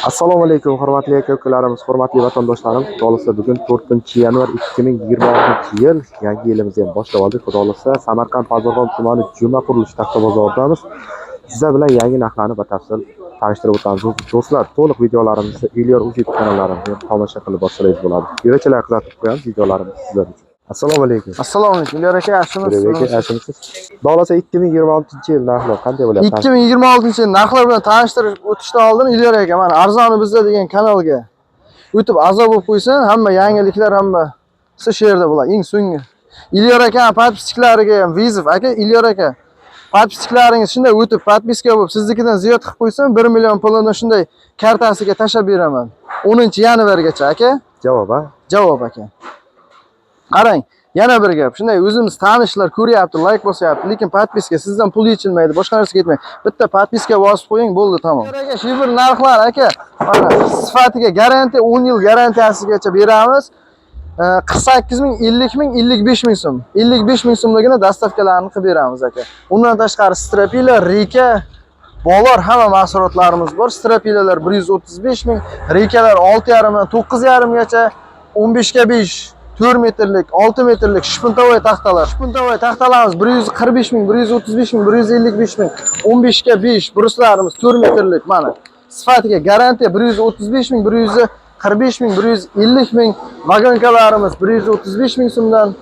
Assalomu alaykum, hurmatli aka-ukalarimiz, hurmatli vatandoshlarimiz. Xudo xohlasa bugun 4-yanvar 2026-yil, yangi yilimizni ham boshlab oldik. Xudo xohlasa Samarqand Pazarxon tumani Juma qurilish taxta bozoridamiz. Sizlar bilan yangi narxlarni batafsil tanishtirib o'tamiz. Do'stlar, to'liq videolarimizni Ilyor YouTube kanallarida tomosha qilib boshlaysiz bo'ladi. Videochalar kuzatib qo'yamiz videolarimiz sizlar uchun. Assalomu alaykum. Assalomu alaykum. Ilyor aka, yaxshimisiz? Yaxshimisiz? Xudo xohlasa 2026-yil narxlar qanday bo'lyapti? 2026-yil narxlar bilan tanishtirib o'tishdan oldin Ilyor aka, mana Arzoni bizda degan kanalga o'tib a'zo bo'lib qo'ysin, hamma yangiliklar hammasi shu yerda bo'ladi. Eng so'nggi Ilyor aka podpiskiklariga ham vizov aka, Ilyor aka podpiskiklaringiz shunday o'tib podpiska bo'lib siznikidan ziyod qilib qo'ysin, 1 million pulini shunday kartasiga tashab beraman. 10-yanvargacha aka. Javob, ha? Javob aka. Qarang, yana bir gap. Shunday o'zimiz tanishlar ko'ryapti, like bosyapti, lekin podpiska sizdan pul yechilmaydi, boshqa narsa ketmaydi. Bitta podpiska bosib qo'ying, bo'ldi, tamom. Aka, shu bir narxlar aka, mana sifatiga garantiya 10 yil garantiyasigacha beramiz. 48 ming, 50 ming, 55 ming so'm. 55 ming so'mligini dastavkalarni qilib beramiz aka. Undan tashqari strapila, reka, bolar hamma mahsulotlarimiz bor. Strapilalar 135 ming, rekalar 6,5 dan 9,5 gacha, 15 ga 5 4 metrlik, 6 metrlik shpuntovoy taxtalar. Shpuntovoy taxtalarimiz 145 ming, 135 ming, 155 ming, 15 ga 5 bruslarimiz 4 metrlik mana. Sifatiga garantiya 135 ming, 145 ming, 150 ming, vagonkalarimiz 135 ming so'mdan,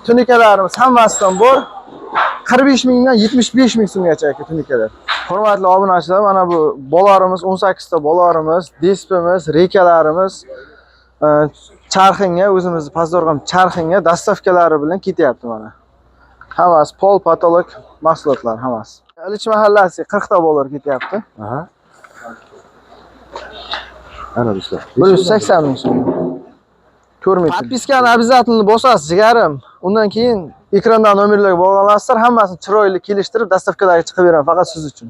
tunikalarimiz hammasidan bor. 45 mingdan 75 ming so'mgacha aka tunikalar. Hurmatli obunachilar, mana bu bolarimiz 18 ta bolarimiz, despimiz, rekalarimiz charxinga, o'zimizni Pazarxon charxinga dastavkalari bilan ketyapti mana. Hammasi pol patolog mahsulotlar hammasi. Ilich mahallasi 40 ta bolar ketyapti. Aha. Ana do'stlar. 180 ming so'm. Ko'rmaysiz. Podpiskani обязательно bosasiz, jigarim. Undan keyin ekrandan nomerlarga bog'lanasizlar, hammasini chiroyli kelishtirib dastavkalarga chiqib beraman faqat siz uchun.